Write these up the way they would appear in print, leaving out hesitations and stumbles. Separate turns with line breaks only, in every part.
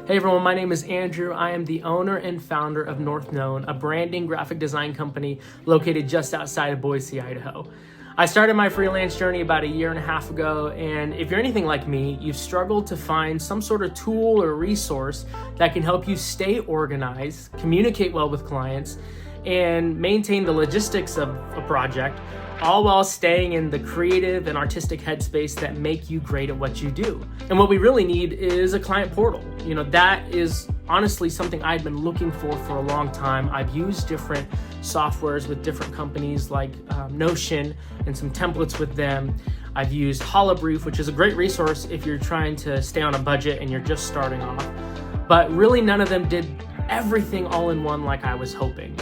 Hey everyone, my name is Andrew. I am the owner and founder of Runthrough, a branding graphic design company located just outside of Boise, Idaho. I started my freelance journey about a year and a half ago, and if you're anything like me, you've struggled to find some sort of tool or resource that can help you stay organized, communicate well with clients, and maintain the logistics of a project, all while staying in the creative and artistic headspace that make you great at what you do. And what we really need is a client portal. That is honestly something I've been looking for a long time. I've used different softwares with different companies like Notion and some templates with them. I've used Holobrief, which is a great resource if you're trying to stay on a budget and you're just starting off. But really none of them did everything all in one like I was hoping.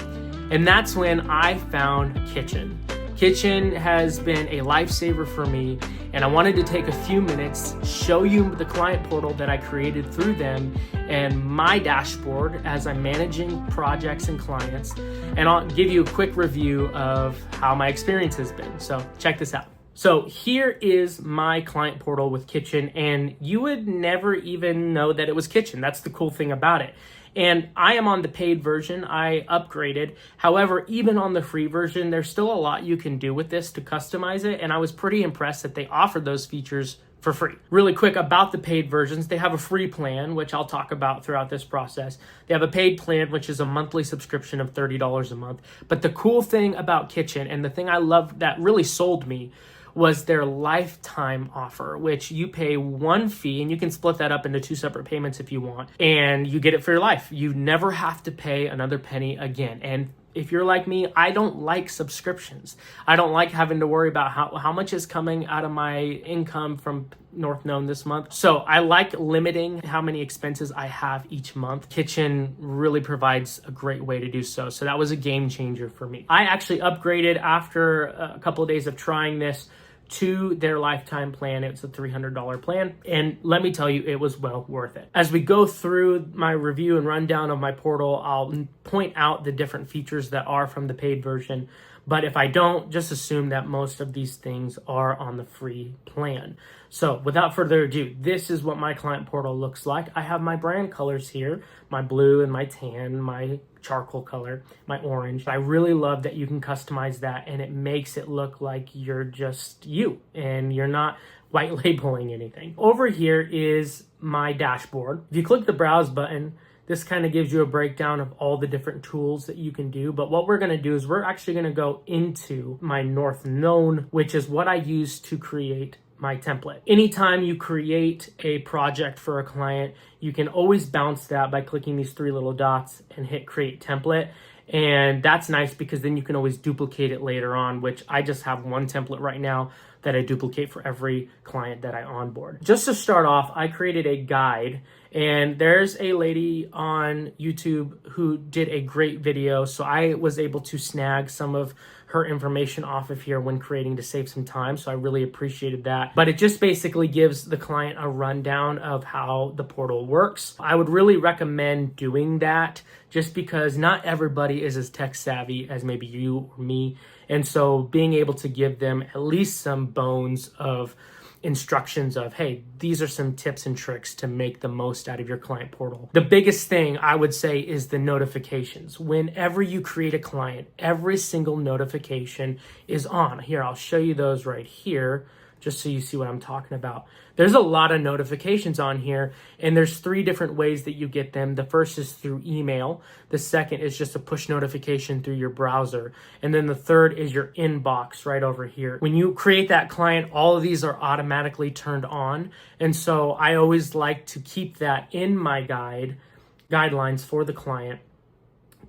And that's when I found Kitchen. Kitchen has been a lifesaver for me, and I wanted to take a few minutes, show you the client portal that I created through them and my dashboard as I'm managing projects and clients, and I'll give you a quick review of how my experience has been. So check this out. So here is my client portal with Kitchen, and you would never even know that it was Kitchen. That's the cool thing about it. And I am on the paid version. I upgraded. However, even on the free version, there's still a lot you can do with this to customize it. And I was pretty impressed that they offered those features for free. Really quick about the paid versions, they have a free plan, which I'll talk about throughout this process. They have a paid plan, which is a monthly subscription of $30 a month. But the cool thing about Kitchen, and the thing I love that really sold me, was their lifetime offer, which you pay one fee, and you can split that up into two separate payments if you want, and you get it for your life. You never have to pay another penny again. And if you're like me, I don't like subscriptions. I don't like having to worry about how much is coming out of my income from Runthrough this month. So I like limiting how many expenses I have each month. Kitchen really provides a great way to do so. So that was a game changer for me. I actually upgraded after a couple of days of trying this to their lifetime plan. It's a $300 plan. And let me tell you, it was well worth it. As we go through my review and rundown of my portal, I'll point out the different features that are from the paid version. But if I don't, just assume that most of these things are on the free plan. So without further ado, this is what my client portal looks like. I have my brand colors here, my blue and my tan, my charcoal color, my orange. I really love that you can customize that, and it makes it look like you're just you and you're not white labeling anything. Over here is my dashboard. If you click the browse button, this kind of gives you a breakdown of all the different tools that you can do. But what we're going to do is we're actually going to go into my Runthrough, which is what I use to create my template. Anytime you create a project for a client, you can always bounce that by clicking these three little dots and hit create template. And that's nice because then you can always duplicate it later on, which I just have one template right now that I duplicate for every client that I onboard. Just to start off, I created a guide, and there's a lady on YouTube who did a great video, so I was able to snag some of her information off of here when creating to save some time, so I really appreciated that. But it just basically gives the client a rundown of how the portal works. I would really recommend doing that just because not everybody is as tech savvy as maybe you or me, and so being able to give them at least some bones of instructions of, hey, these are some tips and tricks to make the most out of your client portal. The biggest thing I would say is the notifications. Whenever you create a client, every single notification is on. Here, I'll show you those right here, just so you see what I'm talking about. There's a lot of notifications on here, and there's three different ways that you get them. The first is through email. The second is just a push notification through your browser. And then the third is your inbox right over here. When you create that client, all of these are automatically turned on. And so I always like to keep that in my guidelines for the client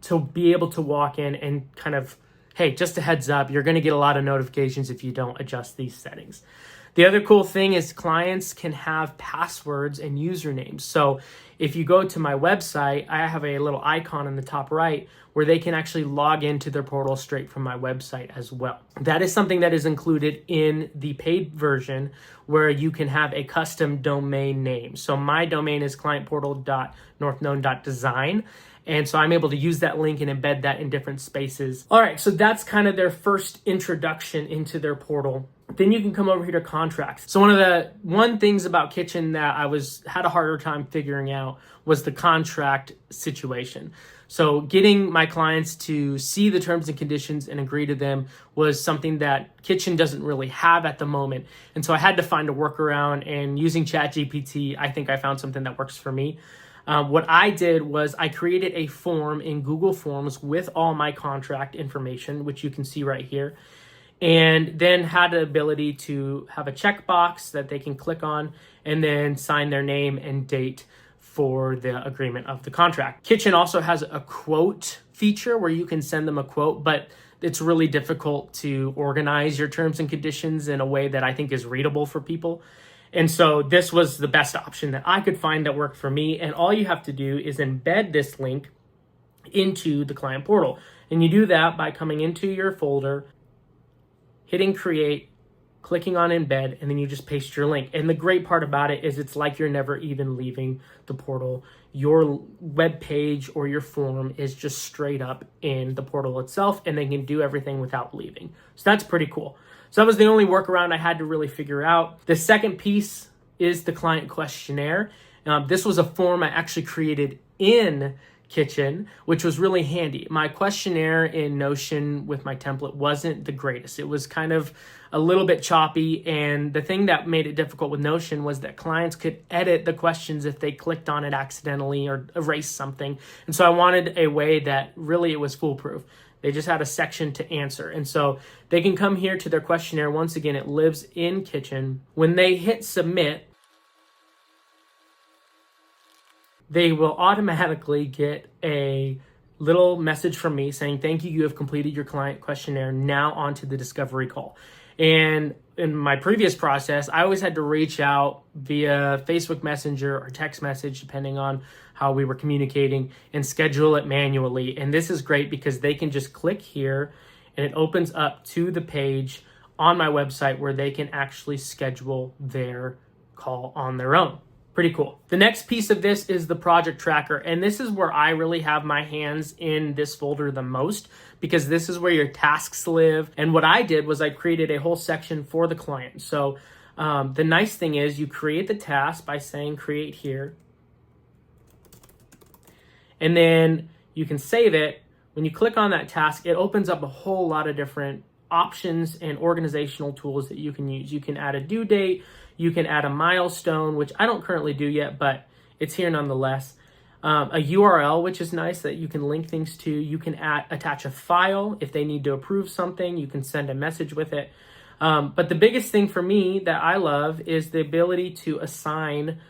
to be able to walk in and kind of, hey, just a heads up, you're going to get a lot of notifications if you don't adjust these settings. The other cool thing is clients can have passwords and usernames. So if you go to my website, I have a little icon in the top right where they can actually log into their portal straight from my website as well. That is something that is included in the paid version where you can have a custom domain name. So my domain is clientportal.northknown.design. And so I'm able to use that link and embed that in different spaces. All right, so that's kind of their first introduction into their portal. Then you can come over here to contracts. So one things about Kitchen that I had a harder time figuring out was the contract situation. So getting my clients to see the terms and conditions and agree to them was something that Kitchen doesn't really have at the moment. And so I had to find a workaround, and using ChatGPT, I think I found something that works for me. What I did was I created a form in Google Forms with all my contract information, which you can see right here, and then had the ability to have a checkbox that they can click on and then sign their name and date for the agreement of the contract. Kitchen also has a quote feature where you can send them a quote, but it's really difficult to organize your terms and conditions in a way that I think is readable for people. And so this was the best option that I could find that worked for me. And all you have to do is embed this link into the client portal. And you do that by coming into your folder, hitting create, clicking on embed, and then you just paste your link. And the great part about it is it's like you're never even leaving the portal. Your web page or your form is just straight up in the portal itself, and they can do everything without leaving. So that's pretty cool. So that was the only workaround I had to really figure out. The second piece is the client questionnaire. This was a form I actually created in Kitchen, which was really handy. My questionnaire in Notion with my template wasn't the greatest. It was kind of a little bit choppy, and the thing that made it difficult with Notion was that clients could edit the questions if they clicked on it accidentally or erase something. And so I wanted a way that really it was foolproof. They just had a section to answer. And so they can come here to their questionnaire. Once again, it lives in Kitchen. When they hit submit, they will automatically get a little message from me saying, thank you, you have completed your client questionnaire. Now on to the discovery call. And in my previous process, I always had to reach out via Facebook Messenger or text message, depending on how we were communicating, and schedule it manually. And this is great because they can just click here and it opens up to the page on my website where they can actually schedule their call on their own. Pretty cool. The next piece of this is the project tracker. And this is where I really have my hands in this folder the most, because this is where your tasks live. And what I did was I created a whole section for the client. So the nice thing is you create the task by saying create here. And then you can save it. When you click on that task, it opens up a whole lot of different options and organizational tools that you can use. You can add a due date. You can add a milestone, which I don't currently do yet, but it's here nonetheless. A URL, which is nice that you can link things to. You can attach a file if they need to approve something. You can send a message with it. But the biggest thing for me that I love is the ability to assign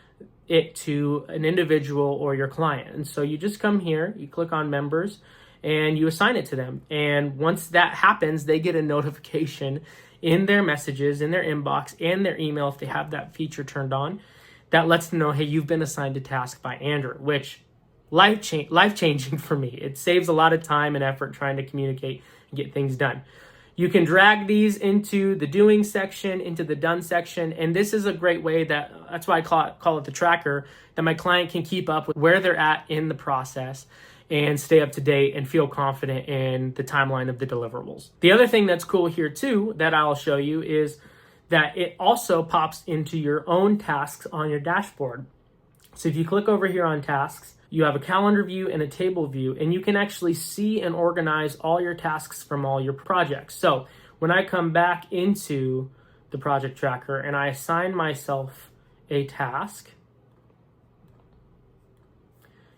it to an individual or your client. And so you just come here, you click on members, and you assign it to them. And once that happens, they get a notification in their messages, in their inbox, and their email if they have that feature turned on. That lets them know, hey, you've been assigned a task by Andrew, which life-changing for me. It saves a lot of time and effort trying to communicate and get things done. You can drag these into the doing section, into the done section, and this is a great way that's why I call it the tracker, that my client can keep up with where they're at in the process and stay up to date and feel confident in the timeline of the deliverables. The other thing that's cool here too that I'll show you is that it also pops into your own tasks on your dashboard. So if you click over here on tasks, you have a calendar view and a table view, and you can actually see and organize all your tasks from all your projects. So when I come back into the project tracker and I assign myself a task,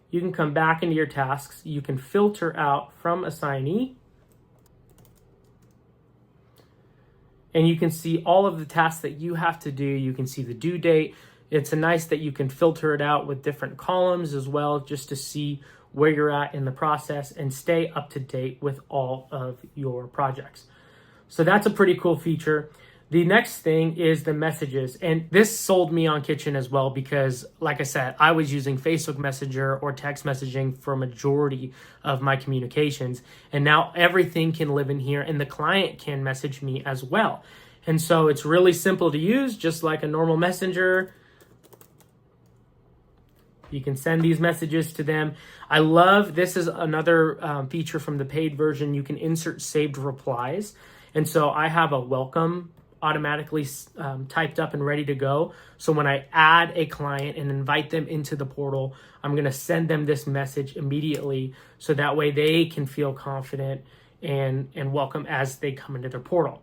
you can come back into your tasks. You can filter out from assignee, and you can see all of the tasks that you have to do. You can see the due date. It's nice that you can filter it out with different columns as well, just to see where you're at in the process and stay up to date with all of your projects. So that's a pretty cool feature. The next thing is the messages. And this sold me on Kitchen as well because, like I said, I was using Facebook Messenger or text messaging for a majority of my communications. And now everything can live in here and the client can message me as well. And so it's really simple to use, just like a normal messenger. You can send these messages to them. I love, this is another feature from the paid version. You can insert saved replies. And so I have a welcome automatically typed up and ready to go. So when I add a client and invite them into the portal, I'm going to send them this message immediately, so that way they can feel confident and welcome as they come into their portal.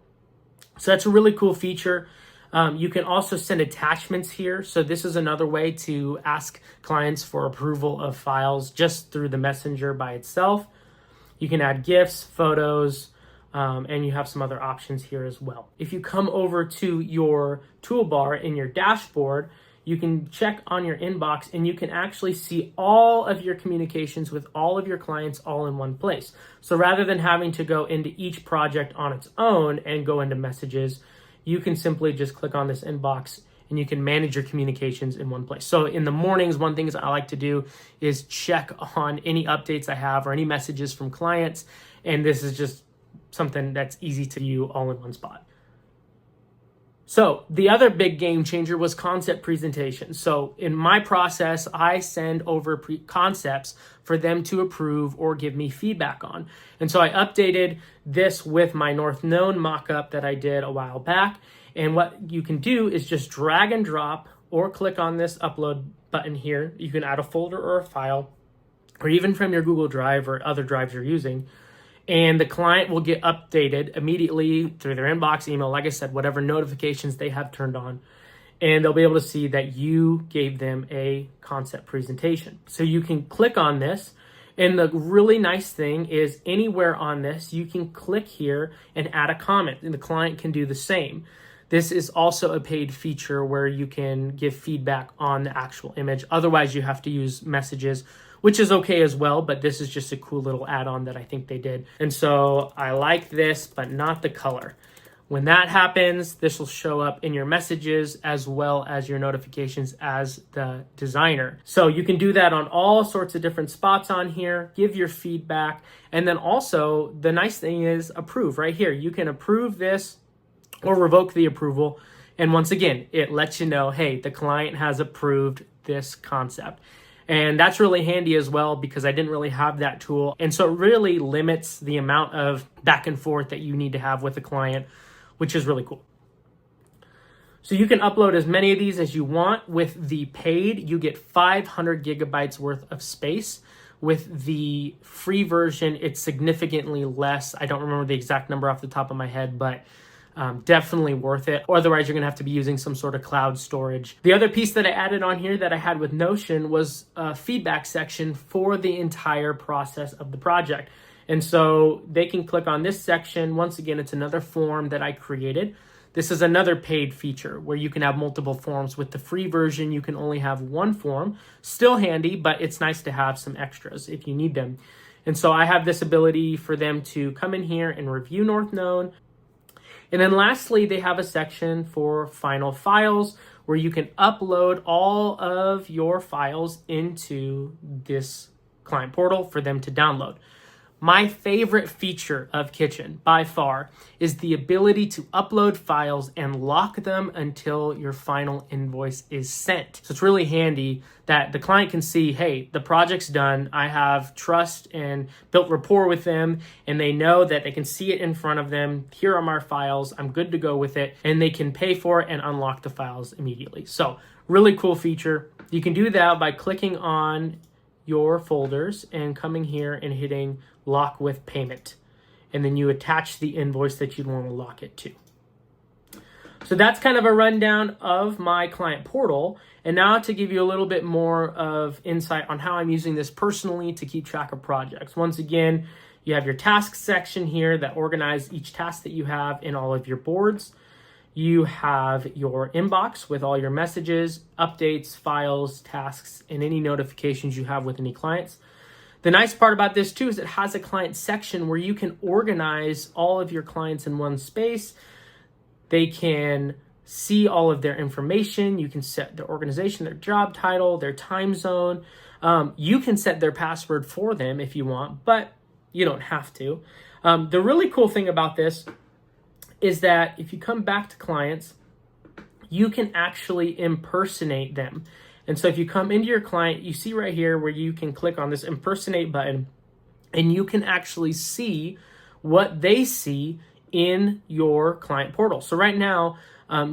So that's a really cool feature. You can also send attachments here. So this is another way to ask clients for approval of files just through the messenger by itself. You can add GIFs, photos, and you have some other options here as well. If you come over to your toolbar in your dashboard, you can check on your inbox and you can actually see all of your communications with all of your clients all in one place. So rather than having to go into each project on its own and go into messages, you can simply just click on this inbox and you can manage your communications in one place. So in the mornings, one thing I like to do is check on any updates I have or any messages from clients. And this is just something that's easy to view all in one spot. So the other big game changer was concept presentation. So in my process, I send over concepts for them to approve or give me feedback on. And so I updated this with my North Known mockup that I did a while back. And what you can do is just drag and drop or click on this upload button here. You can add a folder or a file, or even from your Google Drive or other drives you're using. And the client will get updated immediately through their inbox, email, like I said, whatever notifications they have turned on. And they'll be able to see that you gave them a concept presentation. So you can click on this. And the really nice thing is anywhere on this, you can click here and add a comment, and the client can do the same. This is also a paid feature where you can give feedback on the actual image. Otherwise, you have to use messages, which is okay as well, but this is just a cool little add-on that I think they did. And so I like this, but not the color. When that happens, this will show up in your messages as well as your notifications as the designer. So you can do that on all sorts of different spots on here, give your feedback, and then also the nice thing is approve right here. You can approve this or revoke the approval. And once again, it lets you know, hey, the client has approved this concept. And that's really handy as well because I didn't really have that tool. And so it really limits the amount of back and forth that you need to have with the client, which is really cool. So you can upload as many of these as you want. With the paid, you get 500 gigabytes worth of space. With the free version, it's significantly less. I don't remember the exact number off the top of my head, but definitely worth it. Otherwise, you're gonna have to be using some sort of cloud storage. The other piece that I added on here that I had with Notion was a feedback section for the entire process of the project. And so they can click on this section. Once again, it's another form that I created. This is another paid feature where you can have multiple forms. With the free version, you can only have one form. Still handy, but it's nice to have some extras if you need them. And so I have this ability for them to come in here and review North Known. And then lastly, they have a section for final files where you can upload all of your files into this client portal for them to download. My favorite feature of Kitchen by far is the ability to upload files and lock them until your final invoice is sent. So it's really handy that the client can see, hey, the project's done. I have trust and built rapport with them, and they know that they can see it in front of them. Here are my files. I'm good to go with it. And they can pay for it and unlock the files immediately. So really cool feature. You can do that by clicking on your folders and coming here and hitting lock with payment. And then you attach the invoice that you want to lock it to. So that's kind of a rundown of my client portal. And now to give you a little bit more of insight on how I'm using this personally to keep track of projects. Once again, you have your tasks section here that organizes each task that you have in all of your boards. You have your inbox with all your messages, updates, files, tasks, and any notifications you have with any clients. The nice part about this too is it has a client section where you can organize all of your clients in one space. They can see all of their information. You can set their organization, their job title, their time zone. You can set their password for them if you want, but you don't have to. The really cool thing about this is that if you come back to clients, you can actually impersonate them. And so if you come into your client, you see right here where you can click on this impersonate button, and you can actually see what they see in your client portal. So right now,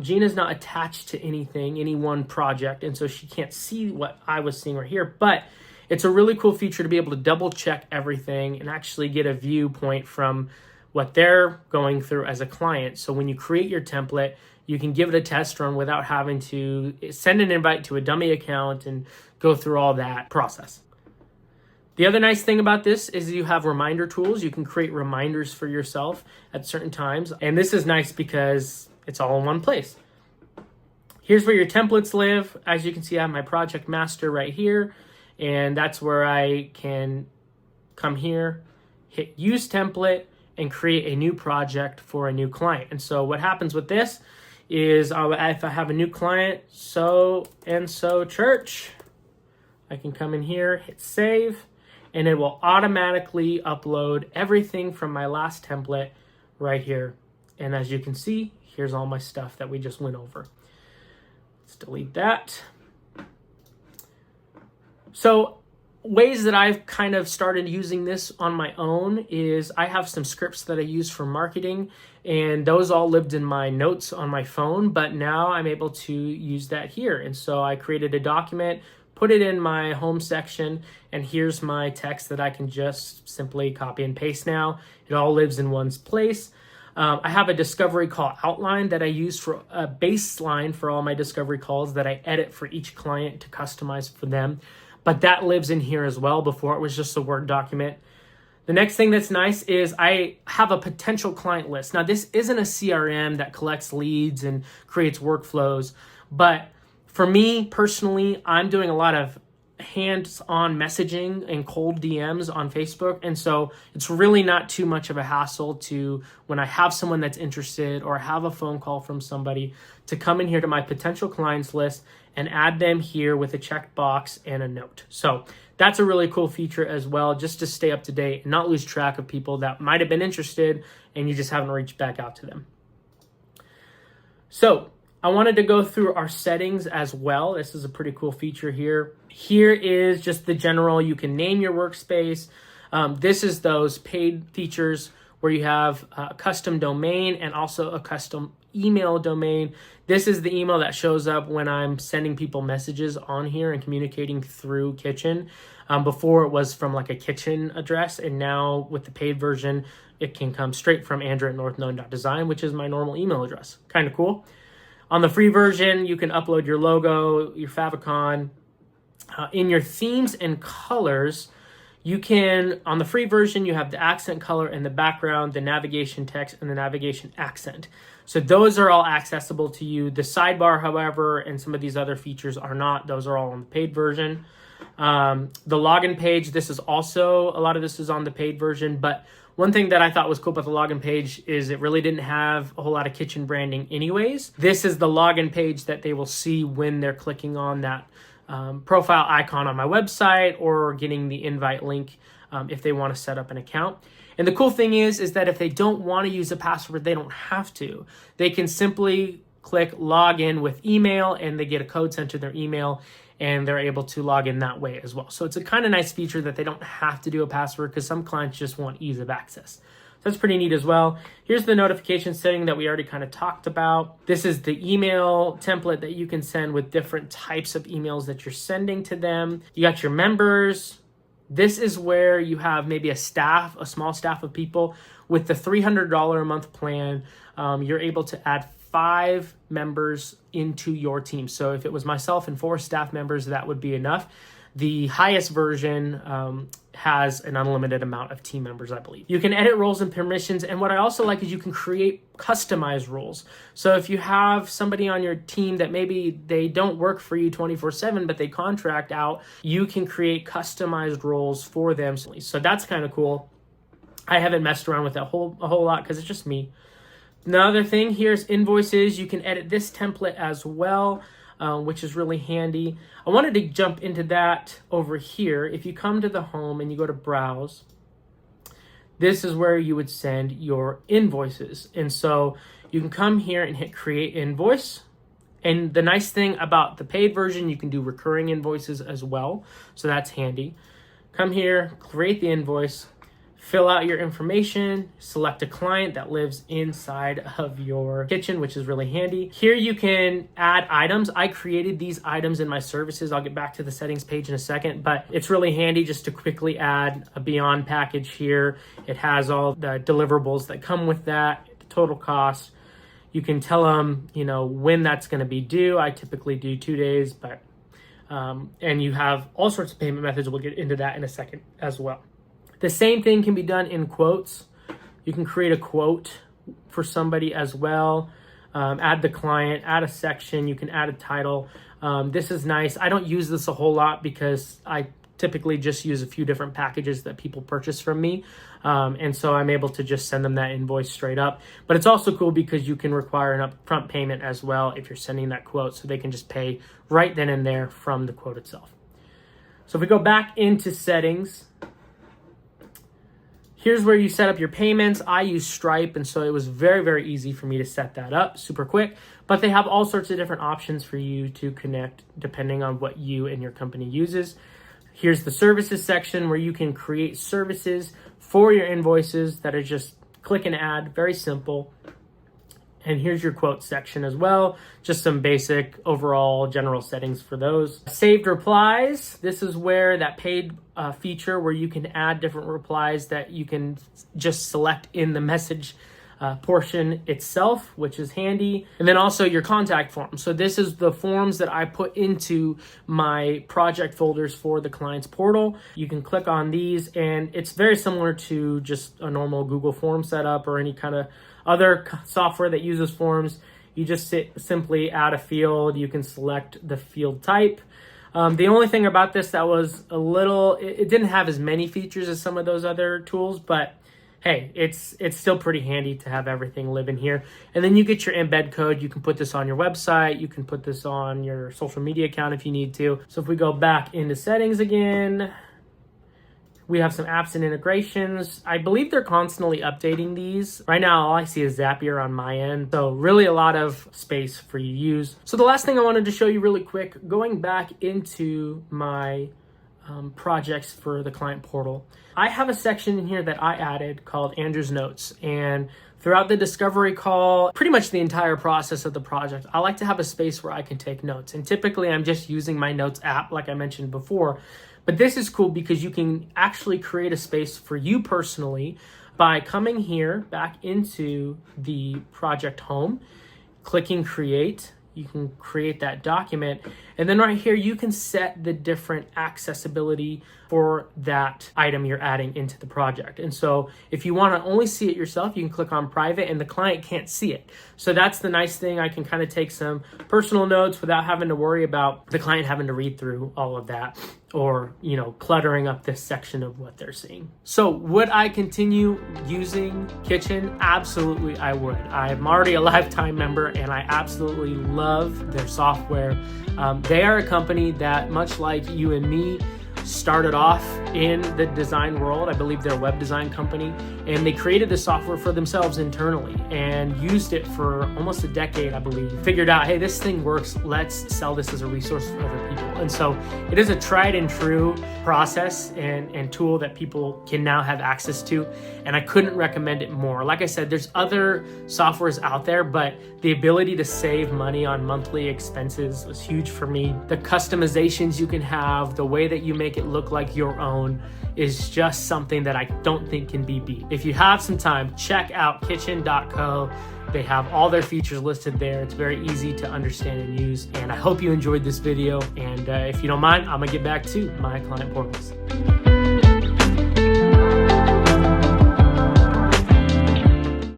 Gina's not attached to anything, any one project, and so she can't see what I was seeing right here, but it's a really cool feature to be able to double check everything and actually get a viewpoint from what they're going through as a client. So when you create your template, you can give it a test run without having to send an invite to a dummy account and go through all that process. The other nice thing about this is you have reminder tools. You can create reminders for yourself at certain times. And this is nice because it's all in one place. Here's where your templates live. As you can see, I have my project master right here. And that's where I can come here, hit use template, and create a new project for a new client. And so what happens with this is if I have a new client, so and so church, I can come in here, hit save, and it will automatically upload everything from my last template right here. And as you can see, here's all my stuff that we just went over. Let's delete that. So ways that I've kind of started using this on my own is I have some scripts that I use for marketing, and those all lived in my notes on my phone, but now I'm able to use that here. And so I created a document, put it in my home section, and here's my text that I can just simply copy and paste now. It all lives in one place. I have a discovery call outline that I use for a baseline for all my discovery calls that I edit for each client to customize for them. But that lives in here as well. Before it was just a Word document. The next thing that's nice is I have a potential client list. Now, this isn't a CRM that collects leads and creates workflows, but for me personally, I'm doing a lot of hands-on messaging and cold DMs on Facebook. And so it's really not too much of a hassle to, when I have someone that's interested or have a phone call from somebody, to come in here to my potential clients list and add them here with a checkbox and a note. So that's a really cool feature as well, just to stay up to date and not lose track of people that might have been interested and you just haven't reached back out to them. So I wanted to go through our settings as well. This is a pretty cool feature here. Here is just the general, you can name your workspace. This is those paid features where you have a custom domain and also a custom email domain. This is the email that shows up when I'm sending people messages on here and communicating through Kitchen. Before it was from like a Kitchen address, and now with the paid version, it can come straight from andrew@northknown.design, which is my normal email address. Kind of cool. On the free version, you can upload your logo, your favicon. In your themes and colors, you can, on the free version, you have the accent color and the background, the navigation text, and the navigation accent. So those are all accessible to you. The sidebar, however, and some of these other features are not. Those are all on the paid version. The login page, this is also, a lot of this is on the paid version, but one thing that I thought was cool about the login page is it really didn't have a whole lot of Kitchen branding anyways. This is the login page that they will see when they're clicking on that profile icon on my website or getting the invite link if they want to set up an account. And the cool thing is that if they don't want to use a password, they don't have to. They can simply click login with email and they get a code sent to their email and they're able to log in that way as well. So it's a kind of nice feature that they don't have to do a password because some clients just want ease of access. So that's pretty neat as well. Here's the notification setting that we already kind of talked about. This is the email template that you can send with different types of emails that you're sending to them. You got your members. This is where you have maybe a small staff of people. With the $300 a month plan, you're able to add 5 members into your team. So if it was myself and 4 staff members, that would be enough. The highest version has an unlimited amount of team members, I believe. You can edit roles and permissions. And what I also like is you can create customized roles. So if you have somebody on your team that maybe they don't work for you 24/7, but they contract out, you can create customized roles for them. So that's kind of cool. I haven't messed around with that a whole lot because it's just me. Another thing here is invoices. You can edit this template as well, which is really handy. I wanted to jump into that over here. If you come to the home and you go to browse, this is where you would send your invoices. And so you can come here and hit create invoice. And the nice thing about the paid version, you can do recurring invoices as well. So that's handy. Come here, create the invoice, fill out your information, select a client that lives inside of your kitchen, which is really handy. Here you can add items. I created these items in my services. I'll get back to the settings page in a second, but it's really handy just to quickly add a Beyond package here. It has all the deliverables that come with that, the total cost. You can tell them, when that's going to be due. I typically do 2 days, but and you have all sorts of payment methods. We'll get into that in a second as well. The same thing can be done in quotes. You can create a quote for somebody as well. Add the client, add a section. You can add a title. This is nice. I don't use this a whole lot because I typically just use a few different packages that people purchase from me. And so I'm able to just send them that invoice straight up. But it's also cool because you can require an upfront payment as well if you're sending that quote, so they can just pay right then and there from the quote itself. So if we go back into settings, here's where you set up your payments. I use Stripe, and so it was very, very easy for me to set that up, super quick. But they have all sorts of different options for you to connect depending on what you and your company uses. Here's the services section where you can create services for your invoices that are just click and add, very simple. And here's your quote section as well. Just some basic overall general settings for those. Saved replies. This is where that paid feature where you can add different replies that you can just select in the message portion itself, which is handy. And then also your contact form. So this is the forms that I put into my project folders for the client's portal. You can click on these, and it's very similar to just a normal Google form setup or any kind of other software that uses forms. You just simply add a field. You can select the field type. The only thing about this that was it didn't have as many features as some of those other tools, but hey, it's still pretty handy to have everything live in here. And then you get your embed code. You can put this on your website. You can put this on your social media account if you need to. So if we go back into settings again, we have some apps and integrations. I believe they're constantly updating these. Right now, all I see is Zapier on my end. So really a lot of space for you to use. So the last thing I wanted to show you really quick, going back into my projects for the client portal, I have a section in here that I added called Andrew's Notes. And throughout the discovery call, pretty much the entire process of the project, I like to have a space where I can take notes. And typically I'm just using my notes app, like I mentioned before. But this is cool because you can actually create a space for you personally by coming here back into the project home, clicking create. You can create that document. And then right here, you can set the different accessibility for that item you're adding into the project. And so if you want to only see it yourself, you can click on private and the client can't see it. So that's the nice thing. I can kind of take some personal notes without having to worry about the client having to read through all of that or, cluttering up this section of what they're seeing. So would I continue using Kitchen? Absolutely, I would. I'm already a lifetime member and I absolutely love their software. They are a company that, much like you and me, started off in the design world. I believe they're a web design company, and they created the software for themselves internally and used it for almost a decade, I believe. Figured out, hey, this thing works. Let's sell this as a resource for other people. And so it is a tried and true process and tool that people can now have access to. And I couldn't recommend it more. Like I said, there's other softwares out there, but the ability to save money on monthly expenses was huge for me. The customizations you can have, the way that you make it look like your own is just something that I don't think can be beat. If you have some time, check out kitchen.co. They have all their features listed there. It's very easy to understand and use. And I hope you enjoyed this video. And if you don't mind, I'm gonna get back to my client portals.